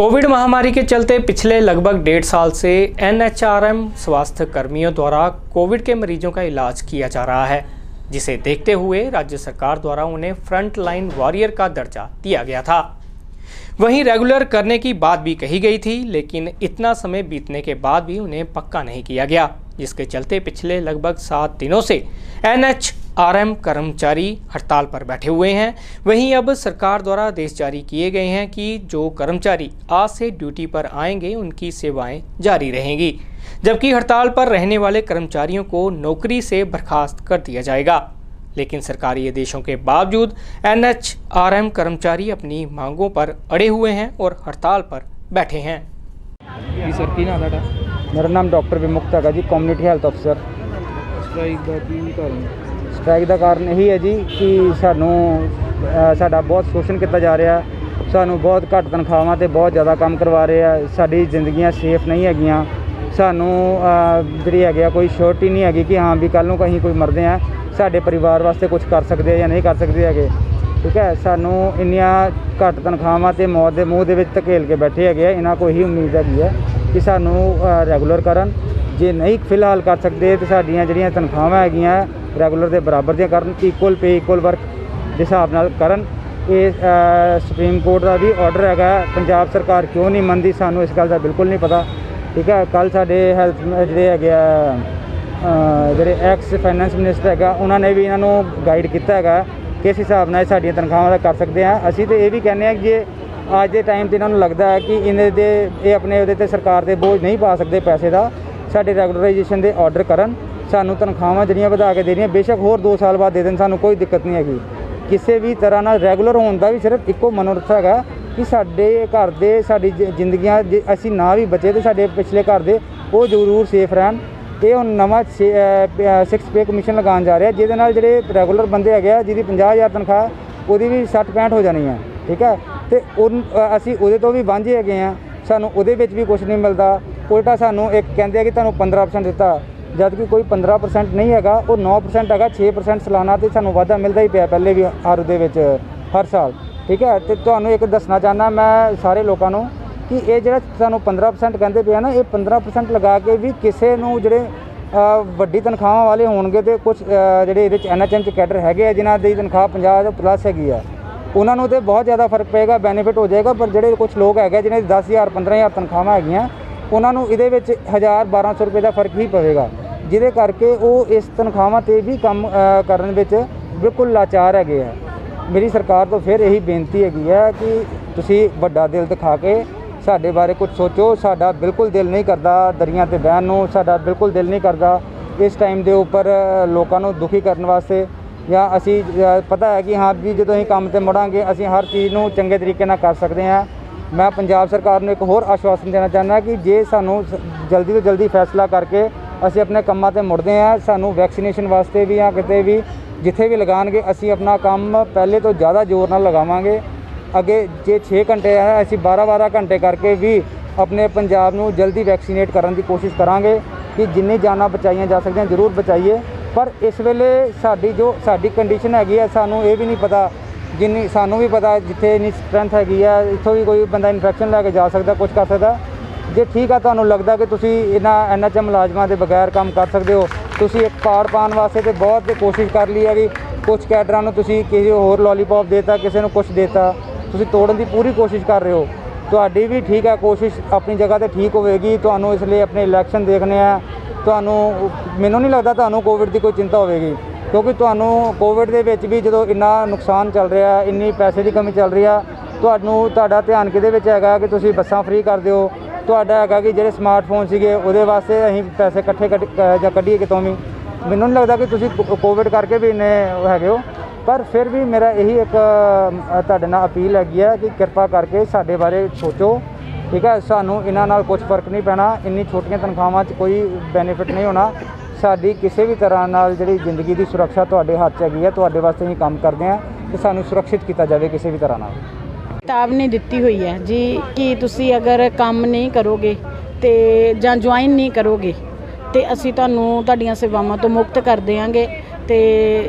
Covid महामारी के चलते पिछले लगभग 1.5 साल से एनएचआरएम स्वास्थ्य कर्मियों द्वारा कोविड के मरीजों का इलाज किया जा रहा है, जिसे देखते हुए राज्य सरकार द्वारा उन्हें फ्रंट लाइन वॉरियर का दर्जा दिया गया था। वहीं रेगुलर करने की बात भी कही गई थी, लेकिन इतना समय बीतने के बाद भी उन्हें पक्का नहीं किया गया, जिसके चलते पिछले लगभग 7 दिनों से एनएचआरएम कर्मचारी हड़ताल पर बैठे हुए हैं। वहीं अब सरकार द्वारा आदेश जारी किए गए हैं कि जो कर्मचारी आज से ड्यूटी पर आएंगे उनकी सेवाएं जारी रहेंगी, जबकि हड़ताल पर रहने वाले कर्मचारियों को नौकरी से बर्खास्त कर दिया जाएगा। लेकिन सरकारी आदेशों के बावजूद एनएचआरएम कर्मचारी अपनी मांगों पर अड़े हुए हैं और हड़ताल पर बैठे हैं। जी सर, की नाम है? मेरा नाम डॉक्टर विमुक्त है जी, कम्युनिटी हैल्थ अफसर। स्ट्राइक का की कारण? स्ट्राइक का कारण यही है जी कि साਡਾ बहुत शोषण किया जा रहा है, सानू बहुत घੱਟ तनख्वाहां ते बहुत ज़्यादा काम करवा रहे हैं, साडी जिंदगियां सेफ नहीं हैगियां, सानू जिहड़ी है कोई श्योरिटी नहीं हैगी कि हाँ भी कल नूं कहीं कोई मरदे हैं साडे परिवार वास्ते कुछ कर सकते हैं या नहीं कर सकते है। ठीक है, सानू इन्नियां घੱਟ तनख्वाहां ते मौत के मूँह दे विच धकेल के बैठे है। इन्हां को ही उम्मीद है कि सानू रेगूलर करन, जे नहीं फिलहाल कर सकते तो साडियां जिहड़ियां तनख्वाहां हैगियां रेगूलर के बराबर दियां करन, इक्वल पे इक्वल वर्क के हिसाब नाल करन। ये सुप्रीम कोर्ट का भी ऑर्डर है, पंजाब सरकार क्यों नहीं मनती सानू इस गल का बिल्कुल नहीं पता। ठीक है, कल साडे हैल्थ जिहड़े है एक्स फाइनेंस मिनिस्टर है, उन्होंने भी इन्हों गाइड किया है किस हिसाब नाल साडियां तनख्वाहां कर सकते हैं। असीं तो ये भी कहने हैं कि जे अज के टाइम तो इन्होंने लगता है कि ये अपने उहदे सरकार के बोझ नहीं पा सकते पैसे का, साडे रेगूलराइजेशन के ऑर्डर करन, सानू तनख्वाहां जिहड़ियां वधा के देनियां, बेशक होर 2 साल बाद दे देन, सानू कोई दिक्कत नहीं हैगी। किसी भी तरह नाल रेगूलर होने का भी सिर्फ इक्को मनोरथ है कि साडे घर दे साडी जिंदगियां असीं ना भी बचे तो साडे पिछले घर दे वो जरूर सेफ रहन। ये हुण नवां 6 पे कमीशन लगान जा रहा है, जिहदे नाल जिहड़े रेगूलर बंदे है जिहदी 50,000 तनख्वाह वो भी 60-65 हो जानी है। ठीक है, तो असीं उहदे तो भी वांझे हैगे आ, सानू उहदे विच भी कुछ नहीं मिलता। उल्टा सानू एक कहंदे आ कि तुहानूं 15% दिता, जबकि कोई 15% नहीं है, वो 9% है, 6% सालाना तो सानू वाधा मिलता ही पिया पहले भी हर साल। ठीक है, तो तुहानूं एक दसना चाहना मैं सारे लोगों को कि ये जो सानू 15% कहते पे ना, ये 15% लगा के भी किसी नूं जिहड़े वड्डी तनख्वाहां वाले होणगे तो कुछ जिहड़े इहदे NHM कैडर है जिन्हां दी तनख्वाह 50+ हैगी आ, उन्होंने तो बहुत ज़्यादा फर्क पेगा, बेनीफिट हो जाएगा। पर जिहड़े कुछ लोग है जिन्हें 10,000 15,000 तनख्वाहां हैगियां, उन्होंने इहदे विच 1000-1200 रुपये का फर्क ही पवेगा, जिहदे करके वो इस तनख्वाहां ते भी काम करन विच बिल्कुल लाचार हैगे है। मेरी सरकार तो फिर यही बेनती हैगी है कि तुसीं वड्डा दिल दिखा के साडे बारे कुछ सोचो। साडा बिल्कुल दिल नहीं करता दरियां ते बहन नूं, साडा बिल्कुल दिल नहीं करता इस टाइम के उपर लोगों को दुखी करने वास्ते, या असी पता है कि हाँ भी जो असीं काम ते मुड़ांगे असीं हर चीज़ नूं चंगे तरीके नाल कर सकते हैं। मैं पंजाब सरकार नूं एक होर आश्वासन देना चाहना कि जे सानू जल्दी तो जल्दी फैसला करके असीं अपने कामां ते मुड़दे हैं, सानू वैक्सीनेशन वास्ते भी या किते भी जिथे भी लगाएंगे असीं अपना काम पहले तो ज़्यादा जोर नाल लगावांगे। अगे जे 6 घंटे है असीं 12-12 घंटे करके भी अपने पंजाब नूं जल्दी वैक्सीनेट करने की कोशिश करांगे कि जिन्नी जाना बचाइयां जा सकदियां जरूर बचाइए। पर इस वेले साडी कंडीशन हैगी है, सानू ये भी नहीं पता, जिन्नी सानू भी पता जिथे इन्नी स्ट्रेंथ हैगी है इत्थों भी कोई बंदा इन्फैक्शन लैके जा सकता, कुछ कर सकता। जे ठीक है तुहानूं लगदा कि तुसीं इन्हां NHM मुलाजमां दे बगैर काम कर सकते हो, तुसीं एक पार पाने वास्ते तो बहुत कोशिश कर ली है कि कुछ कैडरां नूं तुसीं किसी होर लॉलीपॉप देता, किसी नूं कुछ देता, तुसीं तोड़न की पूरी कोशिश कर रहे हो। तुहाडी भी ठीक है, कोशिश अपनी जगह तो ठीक होगी, तुहानूं इसलिए अपने इलैक्शन देखने हैं, तुहानूं मैनूं नहीं लगता तुहानूं कोविड की कोई चिंता होगी, क्योंकि तुहानूं कोविड दे विच भी जो इन्ना नुकसान चल रहा है, इन्नी पैसे की कमी चल रही है, तुहाडा ध्यान किहदे विच हैगा कि तुसीं बसां फ्री कर दिओ, तुहाडा हैगा कि जिहड़े स्मार्टफोन सीगे उहदे वास्ते असीं पैसे इकट्ठे जां कड्ढीए कितों भी। मैनूं नहीं लगता कि तुसीं कोविड करके भी इन्ने हैगे हो। पर फिर भी मेरा यही एक तुहाडे नाल अपील हैगी है कि कृपा करके साडे बारे सोचो। ठीक है, सानू इन्हां नाल कुछ फर्क नहीं पैना, इन्नी छोटियां तनख्वाहां च कोई बेनीफिट नहीं होना। साडी किसी भी तरह नाल जिहड़ी जिंदगी की सुरक्षा तुहाडे हत्थ च हैगी है, तुहाडे वास्ते ही काम करदे हैं कि सानू सुरक्षित किया जाए किसी भी तरह नाल। चेतावनी दी हुई है जी कि तुसी अगर काम नहीं करोगे तो जां ज्वाइन नहीं करोगे तो असी तुहानूं तुहाडीआं सेवावां तो मुक्त कर देंगे। ਤੇ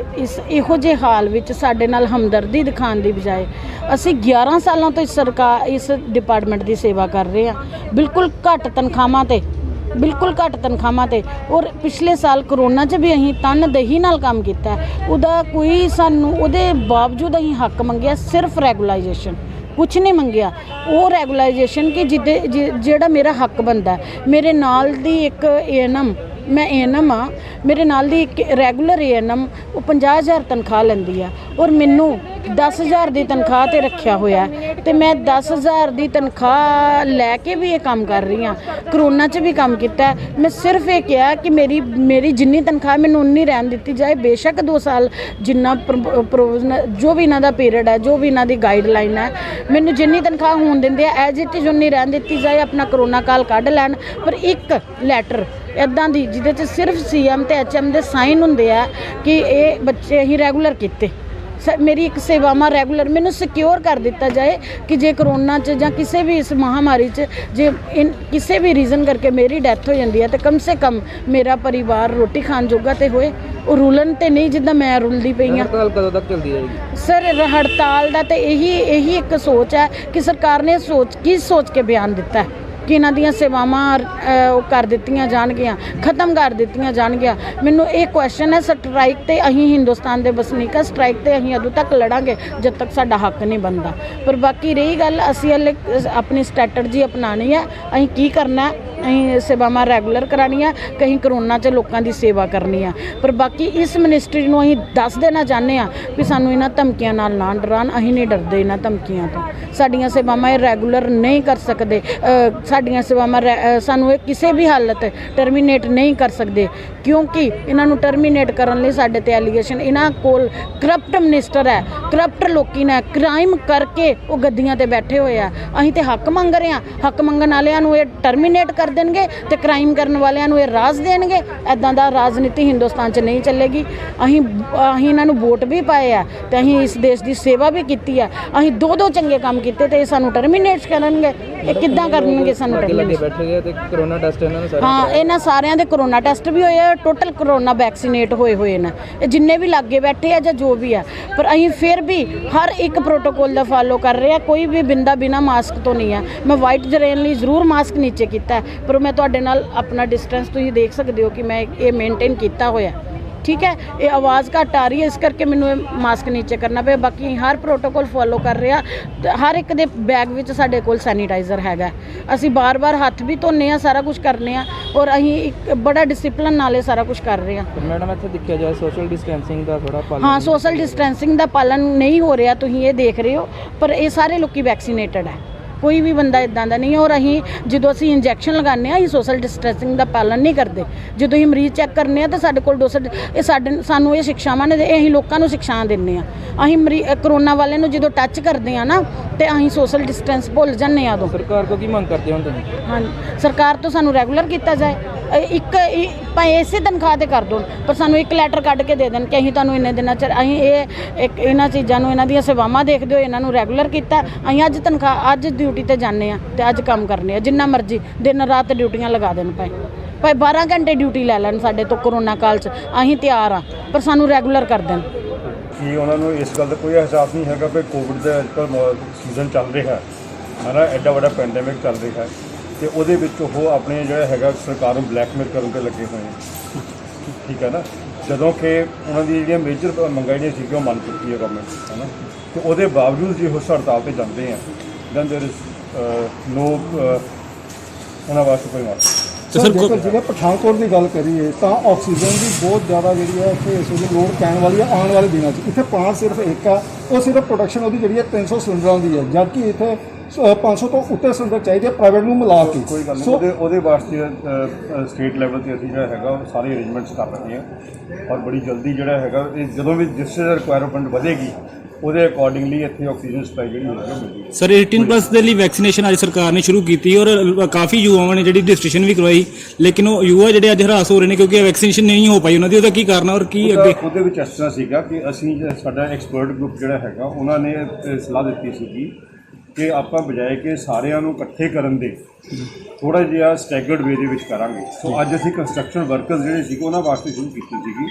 ਇਹੋ ਜਿਹੇ ਹਾਲ ਵਿੱਚ ਸਾਡੇ ਨਾਲ ਹਮਦਰਦੀ ਦਿਖਾਉਣ ਦੀ ਬਜਾਏ ਅਸੀਂ 11 ਸਾਲਾਂ ਤੋਂ ਇਸ ਡਿਪਾਰਟਮੈਂਟ ਦੀ ਸੇਵਾ ਕਰ ਰਹੇ ਹਾਂ, ਬਿਲਕੁਲ ਘੱਟ ਤਨਖਾਹਾਂ ਤੇ ਔਰ ਪਿਛਲੇ ਸਾਲ ਕਰੋਨਾ 'ਚ ਵੀ ਅਸੀਂ ਤਨਦੇਹੀ ਨਾਲ ਕੰਮ ਕੀਤਾ। ਉਹਦਾ ਕੋਈ ਸਾਨੂੰ ਉਹਦੇ ਬਾਵਜੂਦ ਅਸੀਂ ਹੱਕ ਮੰਗਿਆ, ਸਿਰਫ ਰੈਗੂਲਾਈਜੇਸ਼ਨ, ਕੁਛ ਨਹੀਂ ਮੰਗਿਆ। ਉਹ ਰੈਗੂਲਾਈਜੇਸ਼ਨ ਕਿ ਜਿਹੜਾ ਮੇਰਾ ਹੱਕ ਬਣਦਾ। ਮੇਰੇ ਨਾਲ ਦੀ ਇੱਕ ਏਐਨਐਮ, ਮੈਂ ਏਐਨਐਮ ਆ, ਮੇਰੇ ਨਾਲ ਦੀ ਇੱਕ ਰੈਗੂਲਰ ਏਐਨਐਮ ਉਹ 50,000 ਤਨਖਾਹ ਲੈਂਦੀ ਆ ਔਰ ਮੈਨੂੰ 10,000 ਦੀ ਤਨਖਾਹ ਤੇ ਰੱਖਿਆ ਹੋਇਆ ਤੇ ਮੈਂ 10,000 ਦੀ ਤਨਖਾਹ ਲੈ ਕੇ ਵੀ ਇਹ ਕੰਮ ਕਰ ਰਹੀ ਹਾਂ। ਕਰੋਨਾ 'ਚ ਵੀ ਕੰਮ ਕੀਤਾ। ਮੈਂ ਸਿਰਫ ਇਹ ਕਿਹਾ ਕਿ ਮੇਰੀ ਜਿੰਨੀ ਤਨਖਾਹ ਮੈਨੂੰ ਉਨੀ ਰਹਿਣ ਦਿੱਤੀ ਜਾਏ। ਬੇਸ਼ੱਕ 2 ਸਾਲ ਜਿੰਨਾ ਪ੍ਰੋਵੀਜ਼ਨਲ ਜੋ ਵੀ ਇਹਨਾਂ ਦਾ ਪੀਰੀਅਡ ਹੈ, ਜੋ ਵੀ ਇਹਨਾਂ ਦੀ ਗਾਈਡਲਾਈਨ ਹੈ, ਮੈਨੂੰ ਜਿੰਨੀ ਤਨਖਾਹ ਹੋਣ ਦਿੰਦੇ ਆ ਐਜ ਇਟ ਇਜ਼ ਉਨੀ ਰਹਿਣ ਦਿੱਤੀ ਜਾਏ। ਆਪਣਾ ਕਰੋਨਾ ਕਾਲ ਕੱਢ ਲੈਣ, ਪਰ ਇੱਕ ਲੈਟਰ ਇੱਦਾਂ ਦੀ ਜਿਹਦੇ 'ਚ ਸਿਰਫ ਸੀਐਮ ਤੇ ਐਚਐਮ ਦੇ ਸਾਈਨ ਹੁੰਦੇ ਆ ਕਿ ਇਹ ਬੱਚੇ ਹੀ ਰੈਗੂਲਰ ਕੀਤੇ। ਮੇਰੀ ਇੱਕ ਸੇਵਾਵਾਂ ਰੈਗੂਲਰ ਮੈਨੂੰ ਸਿਕਿਉਰ ਕਰ ਦਿੱਤਾ ਜਾਏ ਕਿ ਜੇ ਕਰੋਨਾ 'ਚ ਜਾਂ ਕਿਸੇ ਵੀ ਇਸ ਮਹਾਮਾਰੀ 'ਚ ਜੇ ਕਿਸੇ ਵੀ ਰੀਜ਼ਨ ਕਰਕੇ ਮੇਰੀ ਡੈਥ ਹੋ ਜਾਂਦੀ ਹੈ ਤਾਂ ਕਮ ਸੇ ਕਮ ਮੇਰਾ ਪਰਿਵਾਰ ਰੋਟੀ ਖਾਣ ਜੋਗਾ ਤੇ ਹੋਏ। ਉਹ ਰੁਲਣ ਤੇ ਨਹੀਂ ਜਿੱਦਾਂ ਮੈਂ ਰੁਲਦੀ ਪਈ ਹਾਂ। ਹੜਤਾਲ ਕਦੋਂ ਤੱਕ ਚੱਲਦੀ ਰਹੇਗੀ ਸਰ? ਹੜਤਾਲ ਦਾ ਤੇ ਇਹੀ ਇੱਕ ਸੋਚ ਹੈ ਕਿ ਸਰਕਾਰ ਨੇ ਸੋਚ ਕੇ ਬਿਆਨ ਦਿੱਤਾ ਹੈ ਕਿ ਇਹਨਾਂ ਦੀਆਂ ਸੇਵਾਵਾਂ ਉਹ ਕਰ ਦਿੱਤੀਆਂ ਜਾਣਗੀਆਂ, ਖਤਮ ਕਰ ਦਿੱਤੀਆਂ ਜਾਣਗੀਆਂ। ਮੈਨੂੰ ਇਹ ਕੁਐਸਚਨ ਹੈ, ਸਟ੍ਰਾਈਕ ਤੇ ਅਸੀਂ ਹਿੰਦੁਸਤਾਨ ਦੇ ਵਸਨੀਕ ਸਟ੍ਰਾਈਕ ਤੇ ਅਸੀਂ ਉਦੋਂ ਤੱਕ ਲੜਾਂਗੇ ਜਦ ਤੱਕ ਸਾਡਾ ਹੱਕ ਨਹੀਂ ਬਣਦਾ। ਪਰ ਬਾਕੀ ਰਹੀ ਗੱਲ, ਅਸੀਂ ਹਲੇ ਆਪਣੀ ਸਟ੍ਰੈਟਜੀ ਅਪਣਾਉਣੀ ਹੈ। ਅਸੀਂ ਕੀ ਕਰਨਾ, ਅਸੀਂ ਸੇਵਾਵਾਂ ਰੈਗੂਲਰ ਕਰਾਉਣੀਆਂ, ਕਹੀਂ ਕਰੋਨਾ 'ਚ ਲੋਕਾਂ ਦੀ ਸੇਵਾ ਕਰਨੀ ਆ। ਪਰ ਬਾਕੀ ਇਸ ਮਿਨਿਸਟਰੀ ਨੂੰ ਅਸੀਂ ਦੱਸ ਦੇਣਾ ਚਾਹੁੰਦੇ ਹਾਂ ਵੀ ਸਾਨੂੰ ਇਹਨਾਂ ਧਮਕੀਆਂ ਨਾਲ ਨਾ ਡਰਾਉਣ। ਅਸੀਂ ਨਹੀਂ ਡਰਦੇ ਇਹਨਾਂ ਧਮਕੀਆਂ ਤੋਂ। ਸਾਡੀਆਂ ਸੇਵਾਵਾਂ ਇਹ ਰੈਗੂਲਰ ਨਹੀਂ ਕਰ ਸਕਦੇ। ਸਾਡੀਆਂ ਸੇਵਾਵਾਂ ਸਾਨੂੰ ਇਹ ਕਿਸੇ ਵੀ ਹਾਲਤ ਟਰਮੀਨੇਟ ਨਹੀਂ ਕਰ ਸਕਦੇ, ਕਿਉਂਕਿ ਇਹਨਾਂ ਨੂੰ ਟਰਮੀਨੇਟ ਕਰਨ ਲਈ ਸਾਡੇ ਤੇ ਐਲੀਗੇਸ਼ਨ, ਇਹਨਾਂ ਕੋਲ ਕਰਪਟ ਮਿਨਿਸਟਰ ਹੈ, ਕਰਪਟ ਲੋਕੀ ਨੇ ਕ੍ਰਾਈਮ ਕਰਕੇ ਉਹ ਗੱਦੀਆਂ ਤੇ ਬੈਠੇ ਹੋਏ ਆ। ਅਸੀਂ ਤੇ ਹੱਕ ਮੰਗ ਰਹੇ ਹਾਂ, ਹੱਕ ਮੰਗਣ ਵਾਲਿਆਂ ਨੂੰ ਇਹ ਟਰਮੀਨੇਟ ਕਰ ਦੇਣਗੇ ਤੇ ਕ੍ਰਾਈਮ ਕਰਨ ਵਾਲਿਆਂ ਨੂੰ ਇਹ ਰਾਜ ਦੇਣਗੇ। ਐਦਾਂ ਦਾ ਰਾਜਨੀਤੀ ਹਿੰਦੁਸਤਾਨ 'ਚ ਨਹੀਂ ਚੱਲੇਗੀ। ਅਸੀਂ ਇਹਨਾਂ ਨੂੰ ਵੋਟ ਵੀ ਪਾਏ ਆ ਤੇ ਅਸੀਂ ਇਸ ਦੇਸ਼ ਦੀ ਸੇਵਾ ਵੀ ਕੀਤੀ ਆ। ਅਸੀਂ ਦੋ ਚੰਗੇ ਕੰਮ ਕੀਤੇ ਤੇ ਇਹ ਸਾਨੂੰ ਟਰਮੀਨੇਟ ਕਰਨਗੇ? ਇਹ ਕਿੱਦਾਂ ਕਰਨਗੇ ਸਾਨੂੰ ਟਰਮੀਨੇਟ? ਬੈਠੇ ਗਏ ਤੇ ਕਰੋਨਾ ਟੈਸਟ ਇਹਨਾਂ ਨੂੰ ਹਾਂ, ਇਹਨਾਂ ਸਾਰਿਆਂ ਦੇ ਕਰੋਨਾ ਟੈਸਟ ਵੀ ਹੋਏ ਆ, ਟੋਟਲ ਕਰੋਨਾ ਵੈਕਸੀਨੇਟ ਹੋਏ ਨੇ ਇਹ ਜਿੰਨੇ ਵੀ ਲਾਗੇ ਬੈਠੇ ਆ ਜਾਂ ਜੋ ਵੀ ਆ। ਪਰ ਅਸੀਂ ਫਿਰ ਵੀ ਹਰ ਇੱਕ ਪ੍ਰੋਟੋਕੋਲ ਦਾ ਫਾਲੋ ਕਰ ਰਹੇ ਆ। ਕੋਈ ਵੀ ਬਿਨਾ ਮਾਸਕ ਤੋਂ ਨਹੀਂ ਆ। ਮੈਂ ਵਾਈਟ ਜਰੇਨ ਲਈ ਜ਼ਰੂਰ ਮਾਸਕ ਨੀਚੇ ਕੀਤਾ, ਪਰ ਮੈਂ ਤੁਹਾਡੇ ਨਾਲ ਆਪਣਾ ਡਿਸਟੈਂਸ ਤੁਸੀਂ ਦੇਖ ਸਕਦੇ ਹੋ ਕਿ ਮੈਂ ਇਹ ਮੇਨਟੇਨ ਕੀਤਾ ਹੋਇਆ। ਠੀਕ ਹੈ, ਇਹ ਆਵਾਜ਼ ਘੱਟ ਆ ਰਹੀ ਹੈ ਇਸ ਕਰਕੇ ਮੈਨੂੰ ਇਹ ਮਾਸਕ ਨੀਚੇ ਕਰਨਾ ਪਿਆ। ਬਾਕੀ ਹਰ ਪ੍ਰੋਟੋਕੋਲ ਫੋਲੋ ਕਰ ਰਿਹਾ। ਹਰ ਇੱਕ ਦੇ ਬੈਗ ਵਿੱਚ ਸਾਡੇ ਕੋਲ ਸੈਨੀਟਾਈਜ਼ਰ ਹੈਗਾ। ਅਸੀਂ ਬਾਰ-ਬਾਰ ਹੱਥ ਵੀ ਧੋਨੇ ਆ, ਸਾਰਾ ਕੁਝ ਕਰਨੇ ਆ ਔਰ ਅਸੀਂ ਇੱਕ ਬੜਾ ਡਿਸਪਲਿਨ ਨਾਲ ਇਹ ਸਾਰਾ ਕੁਝ ਕਰ ਰਹੇ ਆ। ਮੈਡਮ ਇੱਥੇ ਦੇਖਿਆ ਜਾਏ ਸੋਸ਼ਲ ਡਿਸਟੈਂਸਿੰਗ ਦਾ ਥੋੜਾ ਪਾਲਣ, ਹਾਂ, ਸੋਸ਼ਲ ਡਿਸਟੈਂਸਿੰਗ ਦਾ ਪਾਲਣ ਨਹੀਂ ਹੋ ਰਿਹਾ, ਤੁਸੀਂ ਇਹ ਦੇਖ ਰਹੇ ਹੋ। ਪਰ ਇਹ ਸਾਰੇ ਲੋਕੀ ਵੈਕਸੀਨੇਟਡ ਹੈ, ਕੋਈ ਵੀ ਬੰਦਾ ਇਦਾਂ ਦਾ ਨਹੀਂ ਹੈ। ਔਰ ਜਦੋਂ ਅਸੀਂ ਇੰਜੈਕਸ਼ਨ ਲਗਾਉਂਦੇ ਹਾਂ ਅਸੀਂ ਸੋਸ਼ਲ ਡਿਸਟੈਂਸਿੰਗ ਦਾ ਪਾਲਣ ਨਹੀਂ ਕਰਦੇ। ਜਦੋਂ ਅਸੀਂ ਮਰੀਜ਼ ਚੈੱਕ ਕਰਨੇ ਆ ਤਾਂ ਸਾਡੇ ਕੋਲ ਸਾਨੂੰ ਇਹ ਸਿੱਖਿਆਵਾਂ ਨੇ, ਇਹ ਅਸੀਂ ਲੋਕਾਂ ਨੂੰ ਸਿੱਖਿਆਵਾਂ ਦਿੰਦੇ ਆ। ਅਸੀਂ ਕਰੋਨਾ ਵਾਲੇ ਨੂੰ ਜਦੋਂ ਟੱਚ ਕਰਦੇ ਆ ਨਾ ਤੇ ਅਸੀਂ ਸੋਸ਼ਲ ਡਿਸਟੈਂਸ ਭੁੱਲ ਜਾਂਦੇ ਆ। ਉਦੋਂ ਸਰਕਾਰ ਤੋਂ ਕੀ ਮੰਗ ਕਰਦੇ ਹੋ ਤੁਸੀਂ? ਹਾਂ, ਸਰਕਾਰ ਤੋਂ ਸਾਨੂੰ ਰੈਗੂਲਰ ਕੀਤਾ ਜਾਏ। ਭਾਵੇਂ ਇਸੇ ਤਨਖਾਹ ਤੇ ਕਰ ਦੋ, ਪਰ ਸਾਨੂੰ ਇੱਕ ਲੈਟਰ ਕੱਢ ਕੇ ਦੇ ਦੇਣ ਕਿ ਅਸੀਂ ਤੁਹਾਨੂੰ ਇੰਨੇ ਦਿਨਾਂ 'ਚ ਅਸੀਂ ਇਹਨਾਂ ਚੀਜ਼ਾਂ ਨੂੰ, ਇਹਨਾਂ ਦੀਆਂ ਸੇਵਾਵਾਂ ਦੇਖਦੇ ਹੋ, ਇਹਨਾਂ ਨੂੰ ਰੈਗੂਲਰ ਕੀਤਾ। ਅਸੀਂ ਅੱਜ ਡਿਊਟੀ ਤੇ ਜਾਂਦੇ ਆ ਤੇ ਅੱਜ ਕੰਮ ਕਰਨੇ ਆ। ਜਿੰਨਾ ਮਰਜ਼ੀ ਦਿਨ ਰਾਤ ਡਿਊਟੀਆਂ ਲਗਾ ਦੇਣ, ਭਾਵੇਂ 12 ਘੰਟੇ ਡਿਊਟੀ ਲੈ ਲੈਣ ਸਾਡੇ ਤੋਂ ਕਰੋਨਾ ਕਾਲ 'ਚ, ਅਸੀਂ ਤਿਆਰ ਆ, ਪਰ ਸਾਨੂੰ ਰੈਗੂਲਰ ਕਰ ਦੇਣ। ਕਿ ਉਹਨਾਂ ਨੂੰ ਇਸ ਗੱਲ ਦਾ ਕੋਈ ਅਹਿਸਾਸ ਨਹੀਂ ਹੈਗਾ ਕਿ ਕੋਵਿਡ ਦਾ ਅੱਜ ਕੱਲ੍ਹ ਸੀਜ਼ਨ ਚੱਲ ਰਿਹਾ ਹੈ ਨਾ, ਐਡਾ ਵੱਡਾ ਪੈਂਡੈਮਿਕ ਚੱਲ ਰਿਹਾ ਹੈ ਤੇ ਉਹਦੇ ਵਿੱਚ ਉਹ ਆਪਣੇ ਜਿਹੜਾ ਹੈਗਾ ਸਰਕਾਰ ਨੂੰ ਬਲੈਕਮੇਲ ਕਰਨ 'ਤੇ ਲੱਗੇ ਹੋਏ ਆ। ਠੀਕ ਹੈ ਨਾ, ਜਦੋਂ ਕਿ ਉਹਨਾਂ ਦੀ ਜਿਹੜੀਆਂ ਮੇਜਰ ਮੰਗਾਂ ਜਿਹੜੀਆਂ ਸੀਗੀਆਂ ਉਹ ਮੰਨ ਚੁੱਕੀ ਹੈ ਗਵਰਨਮੈਂਟ, ਹੈ ਨਾ, ਤੇ ਉਹਦੇ ਬਾਵਜੂਦ ਜੇ ਉਸ ਹੜਤਾਲ 'ਤੇ ਜਾਂਦੇ ਆ ਦੈਨ ਦੇਅਰ ਇਜ਼ ਨੋ ਉਹਨਾਂ ਵਾਸਤੇ ਕੋਈ ਮਾਰ। ਸਰ ਜੇਕਰ ਜਿਵੇਂ ਪਠਾਨਕੋਟ ਦੀ ਗੱਲ ਕਰੀਏ ਤਾਂ ਆਕਸੀਜਨ ਦੀ ਬਹੁਤ ਜ਼ਿਆਦਾ ਜਿਹੜੀ ਹੈ ਇੱਥੇ ਇਸ ਵੇਲੇ ਲੋੜ ਪੈਣ ਵਾਲੀ ਹੈ ਆਉਣ ਵਾਲੇ ਦਿਨਾਂ 'ਚ। ਇੱਥੇ ਪਲਾਂਟ ਸਿਰਫ ਇੱਕ ਆ, ਉਹ ਸਿਰਫ ਪ੍ਰੋਡਕਸ਼ਨ ਉਹਦੀ ਜਿਹੜੀ ਹੈ 300 ਸਿਲੰਡਰਾਂ ਦੀ ਹੈ, ਜਦਕਿ ਇੱਥੇ 500 ਤੋਂ ਉੱਤੇ ਸਿਲੰਡਰ ਚਾਹੀਦੇ ਪ੍ਰਾਈਵੇਟ ਨੂੰ ਮਿਲਾ ਕੇ। ਕੋਈ ਗੱਲ ਨਹੀਂ, ਉਹਦੇ ਵਾਸਤੇ ਸਟੇਟ ਲੈਵਲ 'ਤੇ ਅਸੀਂ ਜਿਹੜਾ ਹੈਗਾ ਉਹ ਸਾਰੇ ਅਰੇਂਜਮੈਂਟਸ ਕਰ ਰਹੇ ਹਾਂ ਔਰ ਬੜੀ ਜਲਦੀ ਜਿਹੜਾ ਹੈਗਾ ਇਹ ਜਦੋਂ ਵੀ ਜਿਸ ਰਿਕੁਆਇਰਮੈਂਟ ਵਧੇਗੀ ਉਹਦੇ ਅਕੋਰਡਿੰਗਲੀ ਇੱਥੇ ਆਕਸੀਜਨ ਸਪਲਾਈ ਜਿਹੜੀ ਹੋਏਗੀ ਉਹ ਮਿਲੇਗੀ। ਸਰ 18+ ਦੇ ਲਈ ਵੈਕਸੀਨੇਸ਼ਨ ਅੱਜ ਸਰਕਾਰ ਨੇ ਸ਼ੁਰੂ ਕੀਤੀ ਔਰ ਕਾਫੀ ਯੁਵਾਵਾਂ ਨੇ ਜਿਹੜੀ ਰਜਿਸਟ੍ਰੇਸ਼ਨ ਵੀ ਕਰਵਾਈ, ਲੇਕਿਨ ਉਹ ਯੁਵਾ ਜਿਹੜੇ ਅੱਜ ਹਰਾਸ ਹੋ ਰਹੇ ਨੇ ਕਿਉਂਕਿ ਵੈਕਸੀਨੇਸ਼ਨ ਨਹੀਂ ਹੋ ਪਾਈ ਉਹਨਾਂ ਦੀ। ਉਹਦਾ ਕੀ ਕਾਰਨ ਔਰ ਕੀ ਅੱਗੇ? ਉਹਦੇ ਵਿੱਚ ਇਸ ਤਰ੍ਹਾਂ ਸੀਗਾ ਕਿ ਅਸੀਂ ਸਾਡਾ ਐਕਸਪਰਟ ਗਰੁੱਪ ਜਿਹੜਾ ਹੈਗਾ ਉਹਨਾਂ ਨੇ ਸਲਾਹ ਦਿੱਤੀ ਸੀਗੀ ਕਿ ਆਪਾਂ ਬਜਾਏ ਕਿ ਸਾਰਿਆਂ ਨੂੰ ਇਕੱਠੇ ਕਰਨ ਦੇ ਥੋੜ੍ਹਾ ਜਿਹਾ ਸਟੈਗਰਡ ਵੇ ਦੇ ਵਿੱਚ ਕਰਾਂਗੇ। ਸੋ ਅੱਜ ਅਸੀਂ ਕੰਸਟਰਕਸ਼ਨ ਵਰਕਰਸ ਜਿਹੜੇ ਸੀਗੇ ਉਹਨਾਂ ਵਾਸਤੇ ਸ਼ੁਰੂ ਕੀਤੀ ਸੀਗੀ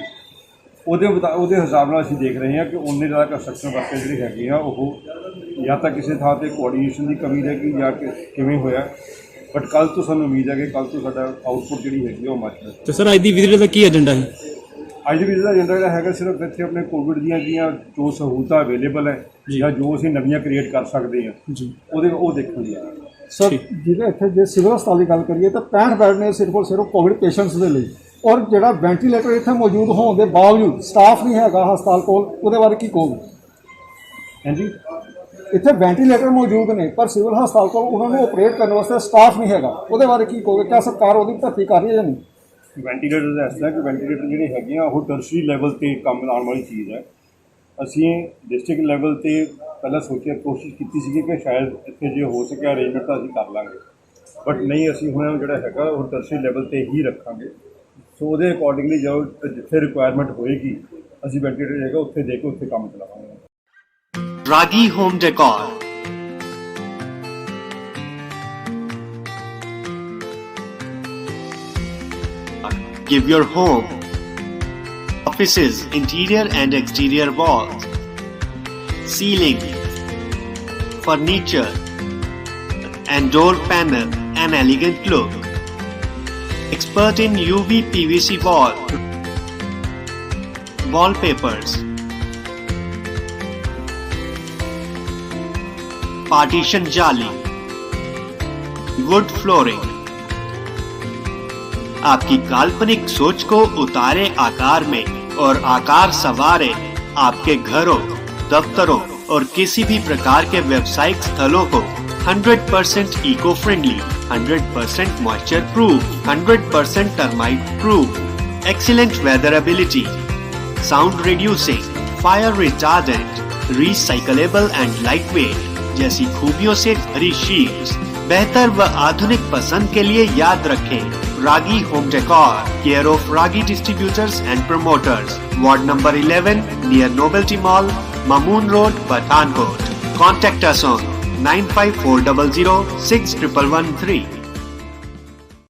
ਉਹਦੇ ਹਿਸਾਬ ਨਾਲ ਅਸੀਂ ਦੇਖ ਰਹੇ ਹਾਂ ਕਿ ਉਹਨੇ ਜ਼ਿਆਦਾ ਕੰਸਟਰਕਸ਼ਨ ਵਰਕਰ ਜਿਹੜੇ ਹੈਗੇ ਆ ਉਹ ਜਾਂ ਤਾਂ ਕਿਸੇ ਥਾਂ ਤੇ ਕੋਆਰਡੀਨੇਸ਼ਨ ਦੀ ਕਮੀ ਰਹਿ ਗਈ ਜਾਂ ਕਿਵੇਂ ਹੋਇਆ, ਬਟ ਕੱਲ੍ਹ ਤੋਂ ਸਾਨੂੰ ਉਮੀਦ ਹੈ ਕਿ ਕੱਲ੍ਹ ਤੋਂ ਸਾਡਾ ਆਊਟਪੁੱਟ ਜਿਹੜੀ ਹੈਗੀ ਉਹ ਮੱਚ ਜਾਏ। ਤੇ ਸਰ ਅੱਜ ਦੀ ਵਿਜ਼ਿਟ ਦਾ ਕੀ ਏਜੰਡਾ ਹੈ? ਅੱਜ ਦੀ ਵਿਜ਼ਿਟ ਦਾ ਏਜੰਡਾ ਜਿਹੜਾ ਹੈਗਾ ਸਿਰਫ ਇੱਥੇ ਆਪਣੇ ਕੋਵਿਡ ਦੀਆਂ ਜੋ ਸਹੂਲਤਾਂ ਅਵੇਲੇਬਲ ਹੈ ਜਾਂ ਜੋ ਅਸੀਂ ਨਵੀਆਂ ਕ੍ਰੀਏਟ ਕਰ ਸਕਦੇ ਹਾਂ ਜੀ ਉਹ ਦੇਖਣ ਦੀ ਆ। ਸਰ ਜਿਹਦੇ ਇੱਥੇ ਜੇ ਸਿਵਲ ਹਸਪਤਾਲ ਦੀ ਗੱਲ ਕਰੀਏ ਤਾਂ 65 ਬੈੱਡ ਨੇ ਸਿਰਫ ਔਰ ਸਿਰਫ ਕੋਵਿਡ ਪੇਸ਼ੈਂਟਸ ਦੇ ਲਈ, ਔਰ ਜਿਹੜਾ ਵੈਂਟੀਲੇਟਰ ਇੱਥੇ ਮੌਜੂਦ ਹੋਣ ਦੇ ਬਾਵਜੂਦ ਸਟਾਫ ਨਹੀਂ ਹੈਗਾ ਹਸਪਤਾਲ ਕੋਲ, ਉਹਦੇ ਬਾਰੇ ਕੀ ਕਹੋਗੇ? ਹਾਂਜੀ, ਇੱਥੇ ਵੈਂਟੀਲੇਟਰ ਮੌਜੂਦ ਨੇ ਪਰ ਸਿਵਲ ਹਸਪਤਾਲ ਕੋਲ ਉਹਨਾਂ ਨੂੰ ਆਪਰੇਟ ਕਰਨ ਵਾਸਤੇ ਸਟਾਫ ਨਹੀਂ ਹੈਗਾ, ਉਹਦੇ ਬਾਰੇ ਕੀ ਕਹੋਗੇ? ਕਿਆ ਸਰਕਾਰ ਉਹਦੀ ਭਰਤੀ ਕਰ ਰਹੀ ਹੈ ਜਾਂ ਨਹੀਂ? ਵੈਂਟੀਲੇਟਰ ਦਾ ਇਸ ਤਰ੍ਹਾਂ ਕਿ ਵੈਂਟੀਲੇਟਰ ਜਿਹੜੇ ਹੈਗੇ ਆ ਉਹ ਟਰਸ਼ਰੀ ਲੈਵਲ 'ਤੇ ਕੰਮ ਆਉਣ ਵਾਲੀ ਚੀਜ਼ ਹੈ। ਅਸੀਂ ਡਿਸਟ੍ਰਿਕਟ ਲੈਵਲ 'ਤੇ ਪਹਿਲਾਂ ਕੋਸ਼ਿਸ਼ ਕੀਤੀ ਸੀਗੀ ਕਿ ਸ਼ਾਇਦ ਇੱਥੇ ਜੇ ਹੋ ਸਕਿਆ ਅਰੇਂਜਮੈਂਟ ਤਾਂ ਅਸੀਂ ਕਰ ਲਾਂਗੇ, ਬਟ ਨਹੀਂ, ਅਸੀਂ ਹੁਣ ਜਿਹੜਾ ਹੈਗਾ ਉਹ ਟਰਸ਼ਰੀ ਲੈਵਲ 'ਤੇ ਹੀ ਰੱਖਾਂਗੇ। ਸੋ ਉਹਦੇ ਅਕੋਰਡਿੰਗਲੀ ਜੋ ਜਿੱਥੇ ਰਿਕੁਆਇਰਮੈਂਟ ਹੋਏਗੀ ਅਸੀਂ ਵੈਂਟੀਲੇਟਰ ਹੈਗਾ ਉੱਥੇ ਦੇ ਕੇ ਉੱਥੇ ਕੰਮ ਚਲਾਵਾਂਗੇ। Ragi Home Decor. Give your home, offices, interior and exterior walls, ceiling, furniture and door panel an elegant look. Expert in UV PVC wallpapers, partition जाली, वुड फ्लोरिंग। आपकी काल्पनिक सोच को उतारे आकार में और आकार संवारे आपके घरों, दफ्तरों और किसी भी प्रकार के व्यावसायिक स्थलों को 100% eco friendly, 100% moisture proof, 100% termite proof, excellent weather ability, sound reducing, fire retardant, recyclable and lightweight जैसी खूबियों से भरी शीट्स। बेहतर व आधुनिक पसंद के लिए याद रखें Ragi home decor, care of Ragi distributors and promoters, ward number 11 near novelty mall, Mamoon road, Pathankot. Contact us on 95400 6113.